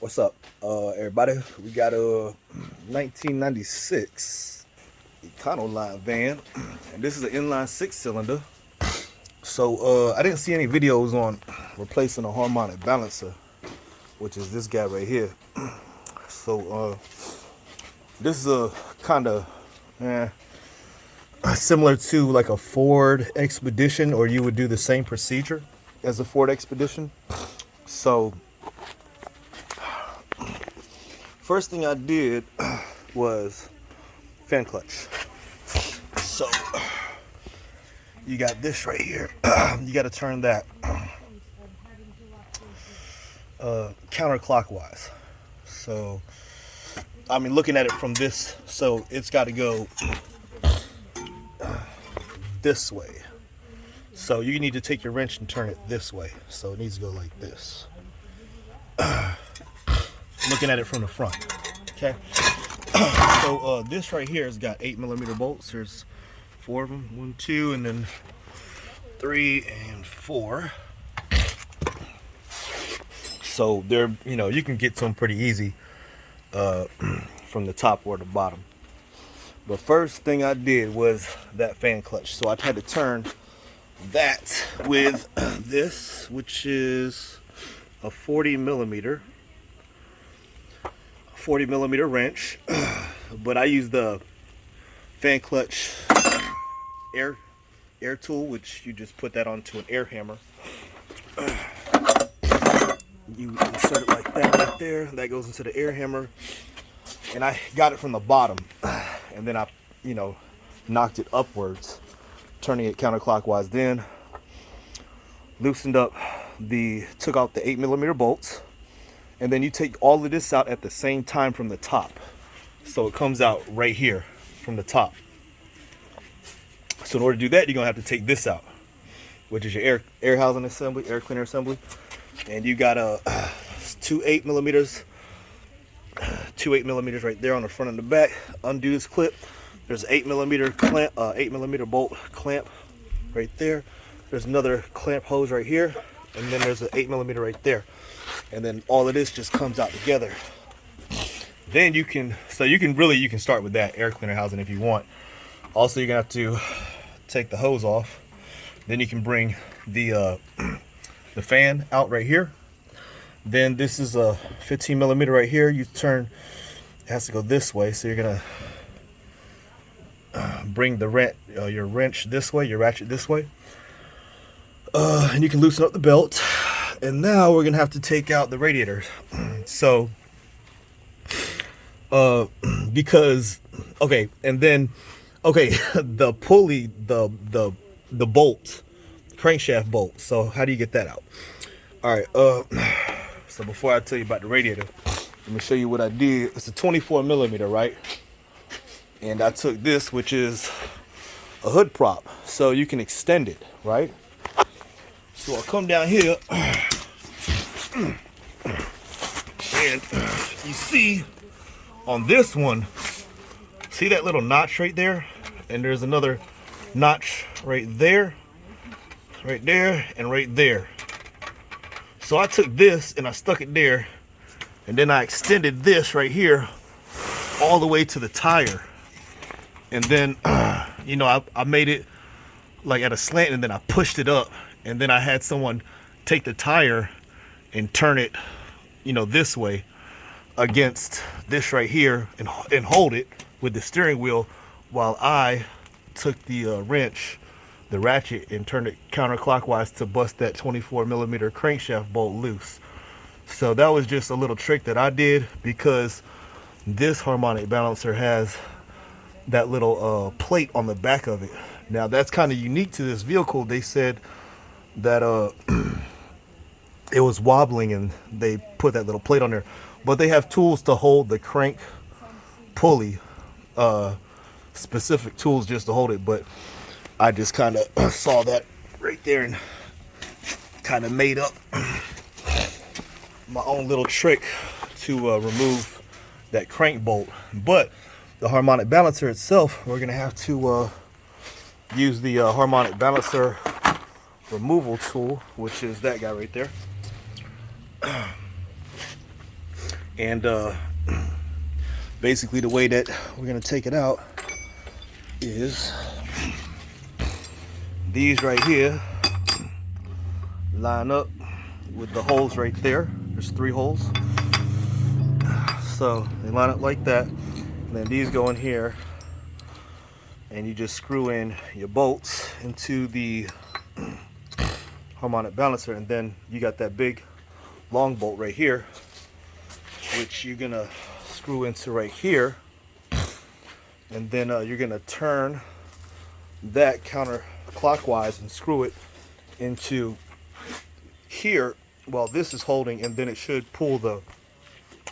What's up, everybody? We got a 1996 Econoline van, and this is an inline six-cylinder. So I didn't see any videos on replacing a harmonic balancer, which is this guy right here. So this is a kind of similar to like a Ford Expedition, or you would do the same procedure as a Ford Expedition. So first thing I did was fan clutch. So you got this right here. You got to turn that counterclockwise. So I mean, looking at it from this, so it's got to go this way. So you need to take your wrench and turn it this way. So it needs to go like this. Looking at it from the front. Okay. So this right here has got 8mm bolts. There's 4 of them. 1, 2, and then 3 and 4. So they're, you can get to them pretty easy from the top or the bottom. But first thing I did was that fan clutch. So I had to turn that with this, which is a 40mm wrench, but I use the fan clutch air tool, which you just put that onto an air hammer. You insert it like that right there. That goes into the air hammer, and I got it from the bottom, and then I, knocked it upwards, turning it counterclockwise. Then loosened up took out the 8mm bolts. And then you take all of this out at the same time from the top. So it comes out right here from the top. So in order to do that, you're gonna have to take this out, which is your air housing assembly, air cleaner assembly. And you got two 8mm right there on the front and the back. Undo this clip. There's an 8mm clamp, 8mm bolt clamp right there. There's another clamp hose right here, and then there's an 8mm right there. And then all of this just comes out together. Then you can start with that air cleaner housing if you want. Also, you're gonna have to take the hose off. Then you can bring the fan out right here. Then this is a 15mm right here. You turn, it has to go this way. So you're gonna bring your wrench this way, your ratchet this way, and you can loosen up the belt. And now we're gonna have to take out the radiators. So because the pulley, the bolt, crankshaft bolt. So how do you get that out? All right, so before I tell you about the radiator, let me show you what I did. It's a 24mm, right? And I took this, which is a hood prop, so you can extend it, right? So I'll come down here, and you see on this one, see that little notch right there? And there's another notch right there, and right there. So I took this and I stuck it there, and then I extended this right here all the way to the tire. And then, I made it like at a slant, and then I pushed it up. And then I had someone take the tire and turn it, this way against this right here and hold it with the steering wheel, while I took the wrench, the ratchet, and turned it counterclockwise to bust that 24mm crankshaft bolt loose. So that was just a little trick that I did, because this harmonic balancer has that little plate on the back of it. Now that's kind of unique to this vehicle. They said that it was wobbling and they put that little plate on there, but they have tools to hold the crank pulley, specific tools just to hold it. But I just kind of saw that right there and kind of made up my own little trick to remove that crank bolt. But the harmonic balancer itself, we're gonna have to use the harmonic balancer removal tool, which is that guy right there. And basically the way that we're gonna take it out is these right here line up with the holes right there. There's 3 holes. So they line up like that. And then these go in here. And you just screw in your bolts into the harmonic balancer. And then you got that big long bolt right here, which you're gonna screw into right here. And then you're gonna turn that counterclockwise and screw it into here while this is holding, and then it should pull the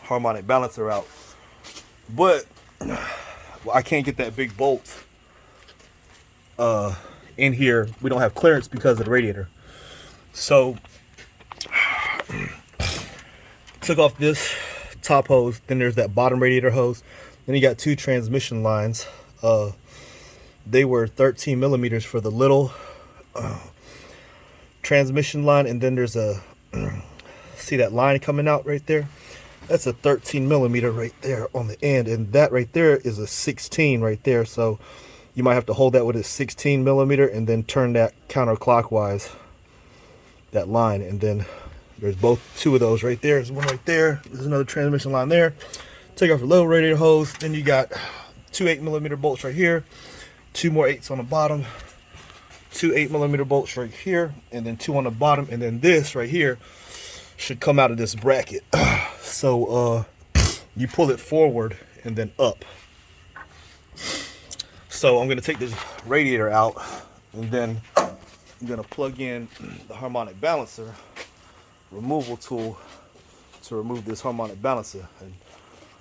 harmonic balancer out. But well, I can't get that big bolt in here. We don't have clearance because of the radiator. So took off this top hose, then there's that bottom radiator hose, then you got 2 transmission lines. They were 13 millimeters for the little transmission line, and then there's a see that line coming out right there? That's a 13 millimeter right there on the end, and that right there is a 16 right there. So you might have to hold that with a 16 millimeter and then turn that counterclockwise, that line. And then there's 2 of those right there. There's one right there. There's another transmission line there. Take off your little radiator hose. Then you got 2 8 millimeter bolts right here, 2 more 8s on the bottom, 2 8 millimeter bolts right here, and then 2 on the bottom. And then this right here should come out of this bracket. So you pull it forward and then up. So I'm gonna take this radiator out, and then I'm gonna plug in the harmonic balancer removal tool to remove this harmonic balancer. And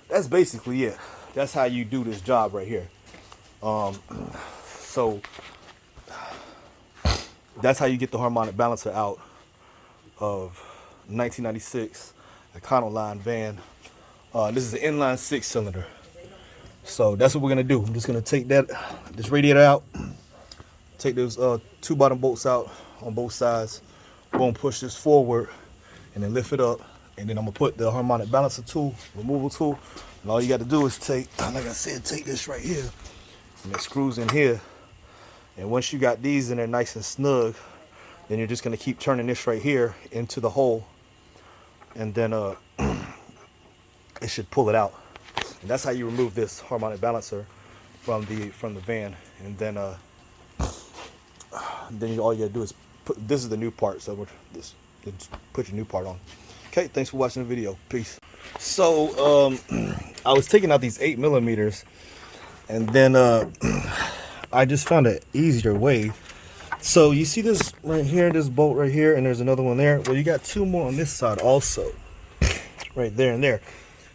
that's basically it. That's how you do this job right here. So that's how you get the harmonic balancer out of 1996 Econoline van. This is an inline 6-cylinder. So that's what we're gonna do. I'm just gonna take this radiator out, take those 2 bottom bolts out on both sides. We're gonna push this forward and then lift it up, and then I'm gonna put the harmonic balancer tool, removal tool, and all you got to do is take, like I said, take this right here, and it screws in here. And once you got these in there nice and snug, then you're just gonna keep turning this right here into the hole, and then it should pull it out. And that's how you remove this harmonic balancer from the van. And then all you gotta do is put, this is the new part, so just put your new part on. Okay, thanks for watching the video. Peace. So I was taking out these 8 millimeters, and then I just found an easier way. So you see this right here, this bolt right here, and there's another one there. Well, you got 2 more on this side also, right there and there.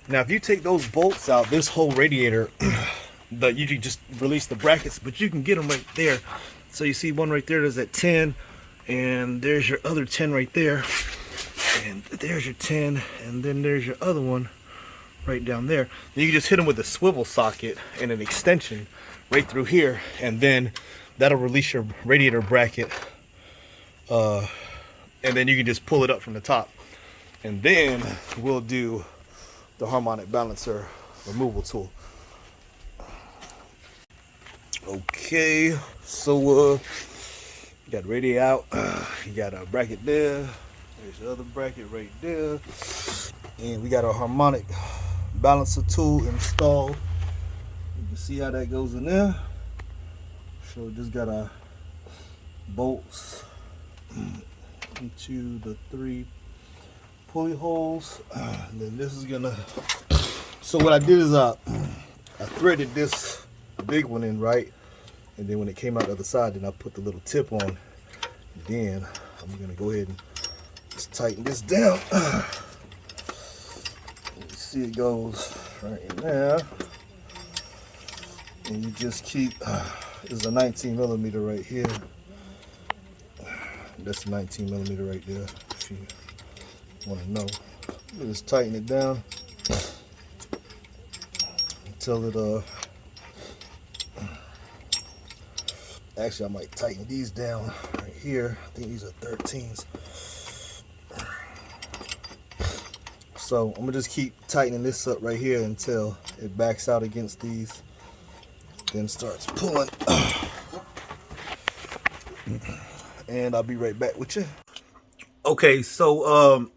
Now if you take those bolts out, this whole radiator, you can just release the brackets, but you can get them right there. So you see one right there, there's that 10, and there's your other 10 right there, and there's your 10, and then there's your other one right down there. Then you can just hit them with a swivel socket and an extension right through here, and then that'll release your radiator bracket, and then you can just pull it up from the top. And then we'll do the harmonic balancer removal tool. Okay, so you got the radiator out, you got a bracket there, there's the other bracket right there, and we got our harmonic balancer tool installed. You can see how that goes in there. So we just got our bolts into the 3 pulley holes, and then this is gonna, so what I did is I threaded this big one in, right, and then when it came out the other side, then I put the little tip on. Then I'm gonna go ahead and just tighten this down. You see it goes right in there, and you just keep, this is a 19 millimeter right here, that's a 19 millimeter right there, if you want to know. You just tighten it down until it actually I might tighten these down right here. I think these are 13s. So I'm gonna just keep tightening this up right here until it backs out against these, then starts pulling. And I'll be right back with you. Okay, so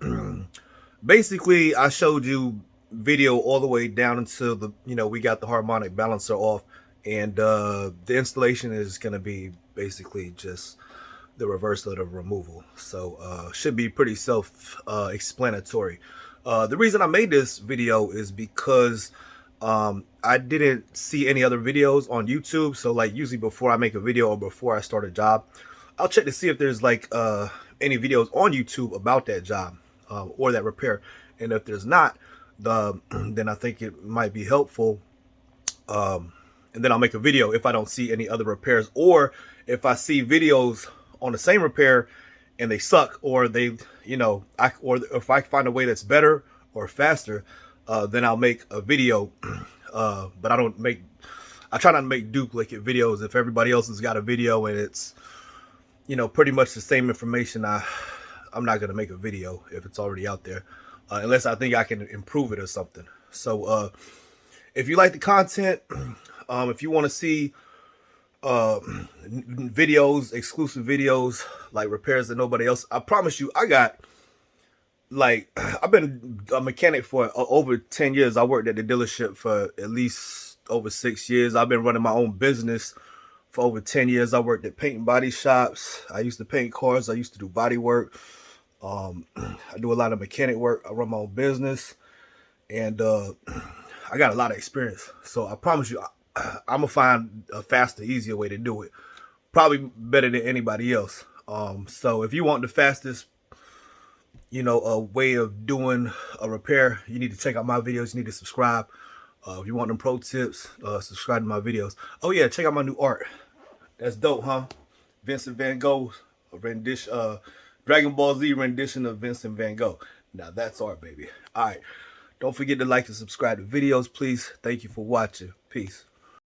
basically I showed you video all the way down until the, we got the harmonic balancer off, and the installation is going to be basically just the reverse of the removal. So should be pretty self-explanatory. The reason I made this video is because I didn't see any other videos on YouTube. So like usually before I make a video or before I start a job, I'll check to see if there's like any videos on YouTube about that job or that repair. And if there's not, then I think it might be helpful. And then I'll make a video if I don't see any other repairs, or if I see videos on the same repair and they suck, or they, or if I find a way that's better or faster, then I'll make a video. But I try not to make duplicate videos. If everybody else has got a video and it's, pretty much the same information, I'm not going to make a video if it's already out there, unless I think I can improve it or something. So if you like the content, if you want to see videos, exclusive videos, like repairs that nobody else, I promise you, I've been a mechanic for over 10 years. I worked at the dealership for at least over 6 years. I've been running my own business for over 10 years. I worked at paint and body shops. I used to paint cars. I used to do body work. I do a lot of mechanic work. I run my own business, and I got a lot of experience. So I promise you, I'm gonna find a faster, easier way to do it. Probably better than anybody else. So if you want the fastest, a way of doing a repair, you need to check out my videos. You need to subscribe. If you want them pro tips, subscribe to my videos. Oh yeah, check out my new art. That's dope, huh? Vincent Van Gogh rendition, Dragon Ball Z rendition of Vincent Van Gogh. Now that's art, baby. All right. Don't forget to like and subscribe to videos, please. Thank you for watching. Peace.